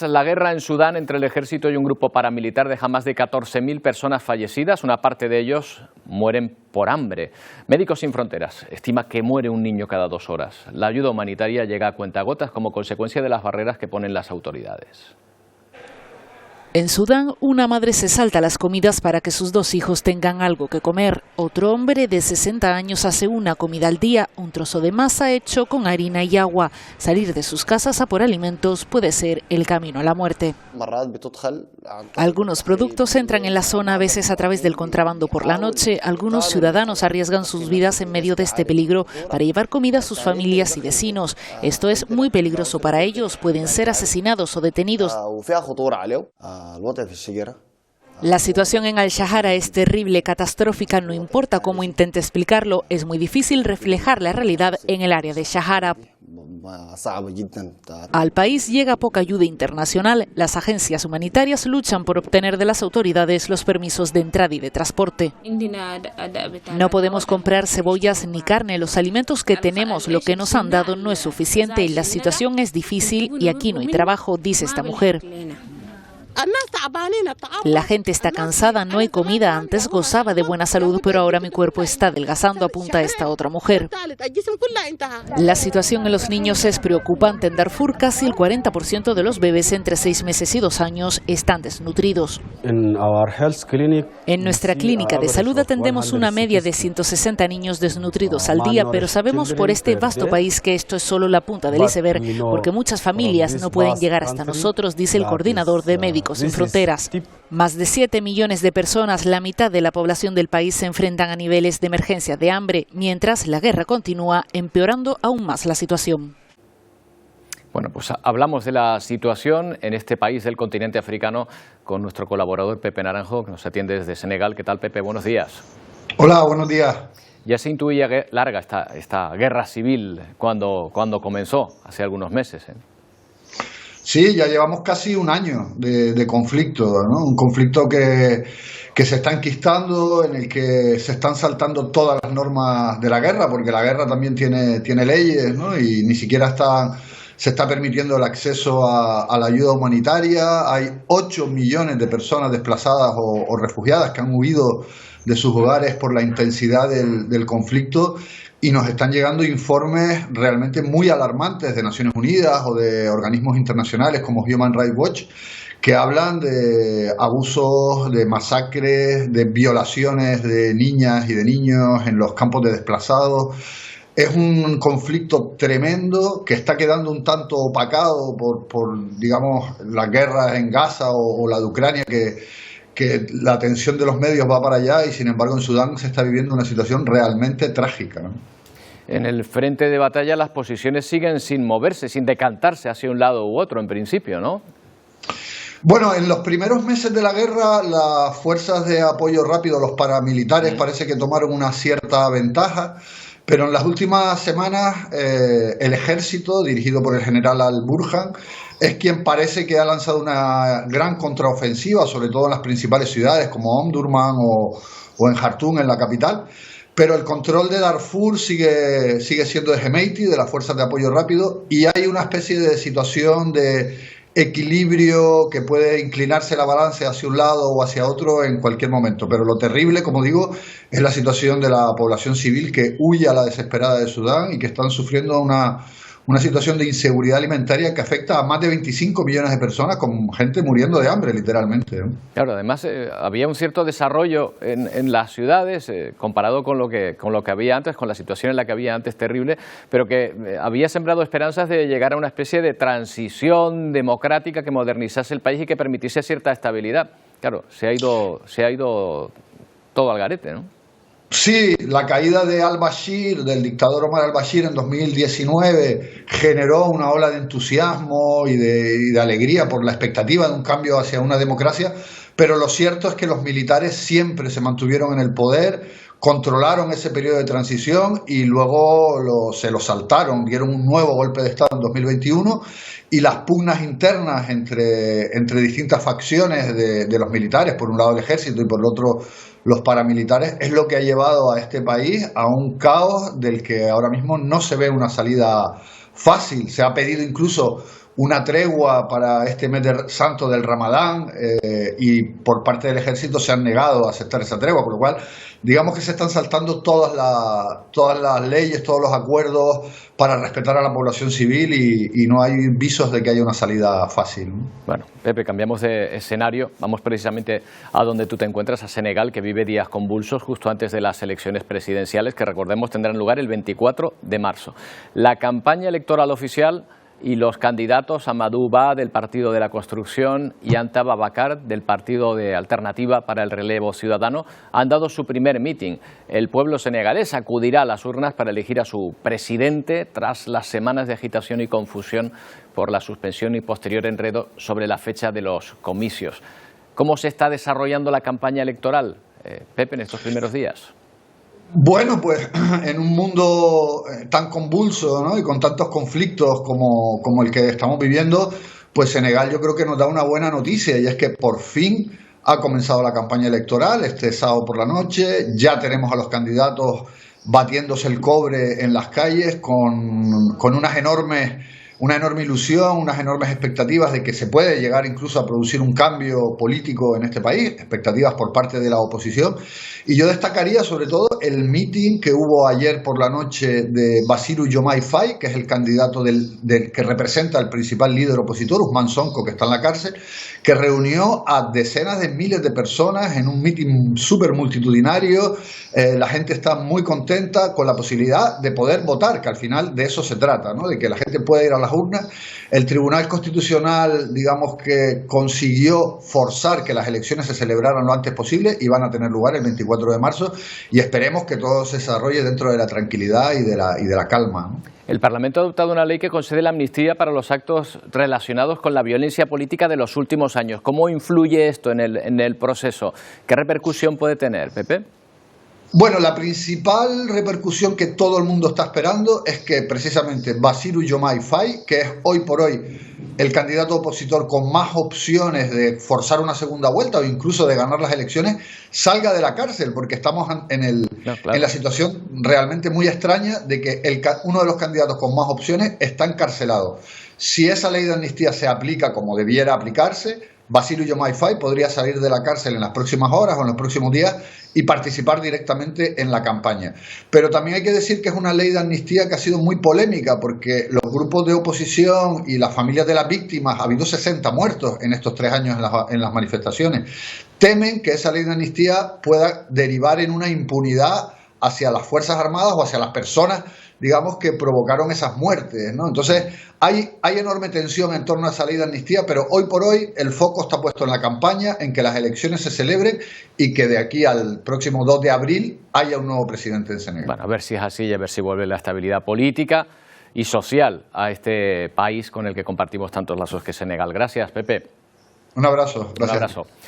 La guerra en Sudán entre el ejército y un grupo paramilitar deja más de 14.000 personas fallecidas. Una parte de ellos mueren por hambre. Médicos Sin Fronteras estima que muere un niño cada 2 horas. La ayuda humanitaria llega a cuentagotas como consecuencia de las barreras que ponen las autoridades. En Sudán, una madre se salta las comidas para que sus 2 hijos tengan algo que comer. Otro hombre de 60 años hace una comida al día, un trozo de masa hecho con harina y agua. Salir de sus casas a por alimentos puede ser el camino a la muerte. Algunos productos entran en la zona a veces a través del contrabando por la noche. Algunos ciudadanos arriesgan sus vidas en medio de este peligro para llevar comida a sus familias y vecinos. Esto es muy peligroso para ellos. Pueden ser asesinados o detenidos. La situación en Al-Shahara es terrible, catastrófica, no importa cómo intente explicarlo, es muy difícil reflejar la realidad en el área de Shahara. Al país llega poca ayuda internacional, las agencias humanitarias luchan por obtener de las autoridades los permisos de entrada y de transporte. No podemos comprar cebollas ni carne, los alimentos que tenemos, lo que nos han dado no es suficiente y la situación es difícil y aquí no hay trabajo, dice esta mujer. La gente está cansada, no hay comida, antes gozaba de buena salud, pero ahora mi cuerpo está adelgazando, apunta esta otra mujer. La situación en los niños es preocupante. En Darfur, casi el 40% de los bebés entre 6 meses y 2 años están desnutridos. En nuestra clínica de salud atendemos una media de 160 niños desnutridos al día, pero sabemos por este vasto país que esto es solo la punta del iceberg, porque muchas familias no pueden llegar hasta nosotros, dice el coordinador de Médicos Sin Fronteras. Más de 7 millones de personas, la mitad de la población del país, se enfrentan a niveles de emergencia de hambre, mientras la guerra continúa empeorando aún más la situación. Bueno, pues hablamos de la situación en este país del continente africano con nuestro colaborador Pepe Naranjo, que nos atiende desde Senegal. ¿Qué tal, Pepe? Buenos días. Hola, buenos días. Ya se intuía larga esta guerra civil cuando comenzó, hace algunos meses, ¿eh? Sí, ya llevamos casi un año de conflicto, ¿no? Un conflicto que se está enquistando, en el que se están saltando todas las normas de la guerra, porque la guerra también tiene leyes, ¿no? Y ni siquiera se está permitiendo el acceso a la ayuda humanitaria. Hay 8 millones de personas desplazadas o refugiadas que han huido de sus hogares por la intensidad del conflicto. Y nos están llegando informes realmente muy alarmantes de Naciones Unidas o de organismos internacionales como Human Rights Watch, que hablan de abusos, de masacres, de violaciones de niñas y de niños en los campos de desplazados. Es un conflicto tremendo que está quedando un tanto opacado por digamos, las guerras en Gaza o la de Ucrania, que la atención de los medios va para allá, y sin embargo en Sudán se está viviendo una situación realmente trágica, ¿no? En el frente de batalla las posiciones siguen sin moverse, sin decantarse hacia un lado u otro en principio, ¿no? Bueno, en los primeros meses de la guerra las fuerzas de apoyo rápido, los paramilitares, parece que tomaron una cierta ventaja, pero en las últimas semanas el ejército, dirigido por el general Al-Burhan, es quien parece que ha lanzado una gran contraofensiva, sobre todo en las principales ciudades como Omdurman o en Jartum, en la capital. Pero el control de Darfur sigue siendo de Hemedti, de las fuerzas de apoyo rápido, y hay una especie de situación de equilibrio que puede inclinarse la balanza hacia un lado o hacia otro en cualquier momento. Pero lo terrible, como digo, es la situación de la población civil que huye a la desesperada de Sudán y que están sufriendo una situación de inseguridad alimentaria que afecta a más de 25 millones de personas, con gente muriendo de hambre, literalmente, ¿no? Claro, además había un cierto desarrollo en las ciudades comparado con lo que había antes, con la situación en la que había antes terrible, pero que había sembrado esperanzas de llegar a una especie de transición democrática que modernizase el país y que permitiese cierta estabilidad. Claro, se ha ido todo al garete, ¿no? Sí, la caída de al-Bashir, del dictador Omar al-Bashir en 2019, generó una ola de entusiasmo y de alegría por la expectativa de un cambio hacia una democracia, pero lo cierto es que los militares siempre se mantuvieron en el poder, controlaron ese periodo de transición y luego se lo saltaron, dieron un nuevo golpe de Estado en 2021, y las pugnas internas entre distintas facciones de los militares, por un lado el ejército y por el otro los paramilitares, es lo que ha llevado a este país a un caos del que ahora mismo no se ve una salida fácil. Se ha pedido incluso una tregua para este mes santo del Ramadán y por parte del ejército se han negado a aceptar esa tregua, por lo cual digamos que se están saltando todas las leyes, todos los acuerdos para respetar a la población civil y no hay visos de que haya una salida fácil. Bueno, Pepe, cambiamos de escenario, vamos precisamente a donde tú te encuentras, a Senegal, que vive días convulsos justo antes de las elecciones presidenciales, que recordemos tendrán lugar el 24 de marzo. La campaña electoral oficial y los candidatos Amadou Ba del Partido de la Construcción y Anta Babacar del Partido de Alternativa para el Relevo Ciudadano han dado su primer mitin. El pueblo senegalés acudirá a las urnas para elegir a su presidente tras las semanas de agitación y confusión por la suspensión y posterior enredo sobre la fecha de los comicios. ¿Cómo se está desarrollando la campaña electoral, Pepe, en estos primeros días? Bueno, pues en un mundo tan convulso, ¿no?, y con tantos conflictos como el que estamos viviendo, pues Senegal yo creo que nos da una buena noticia, y es que por fin ha comenzado la campaña electoral este sábado por la noche. Ya tenemos a los candidatos batiéndose el cobre en las calles con una enorme ilusión, unas enormes expectativas de que se puede llegar incluso a producir un cambio político en este país, expectativas por parte de la oposición. Y yo destacaría sobre todo el mitin que hubo ayer por la noche de Bassirou Diomaye Faye, que es el candidato que representa al principal líder opositor, Ousmane Sonko, que está en la cárcel, que reunió a decenas de miles de personas en un mitin súper multitudinario. La gente está muy contenta con la posibilidad de poder votar, que al final de eso se trata, ¿no?, de que la gente pueda ir a las urnas. El Tribunal Constitucional, digamos que consiguió forzar que las elecciones se celebraran lo antes posible y van a tener lugar el 24 de marzo, y esperemos que todo se desarrolle dentro de la tranquilidad y de la calma, ¿no? El Parlamento ha adoptado una ley que concede la amnistía para los actos relacionados con la violencia política de los últimos años. ¿Cómo influye esto en el proceso? ¿Qué repercusión puede tener, Pepe? Bueno, la principal repercusión que todo el mundo está esperando es que precisamente Bassirou Diomaye Faye, que es hoy por hoy el candidato opositor con más opciones de forzar una segunda vuelta o incluso de ganar las elecciones, salga de la cárcel, porque estamos en la situación realmente muy extraña de que uno de los candidatos con más opciones está encarcelado. Si esa ley de amnistía se aplica como debiera aplicarse, Bassirou Diomaye Faye podría salir de la cárcel en las próximas horas o en los próximos días y participar directamente en la campaña. Pero también hay que decir que es una ley de amnistía que ha sido muy polémica, porque los grupos de oposición y las familias de las víctimas, ha habido 60 muertos en estos 3 años en las manifestaciones, temen que esa ley de amnistía pueda derivar en una impunidad hacia las Fuerzas Armadas o hacia las personas, digamos, que provocaron esas muertes, ¿no? Entonces hay enorme tensión en torno a esa ley de amnistía, pero hoy por hoy el foco está puesto en la campaña, en que las elecciones se celebren y que de aquí al próximo 2 de abril haya un nuevo presidente en Senegal. Bueno, a ver si es así y a ver si vuelve la estabilidad política y social a este país con el que compartimos tantos lazos que es Senegal. Gracias, Pepe. Un abrazo. Gracias. Un abrazo.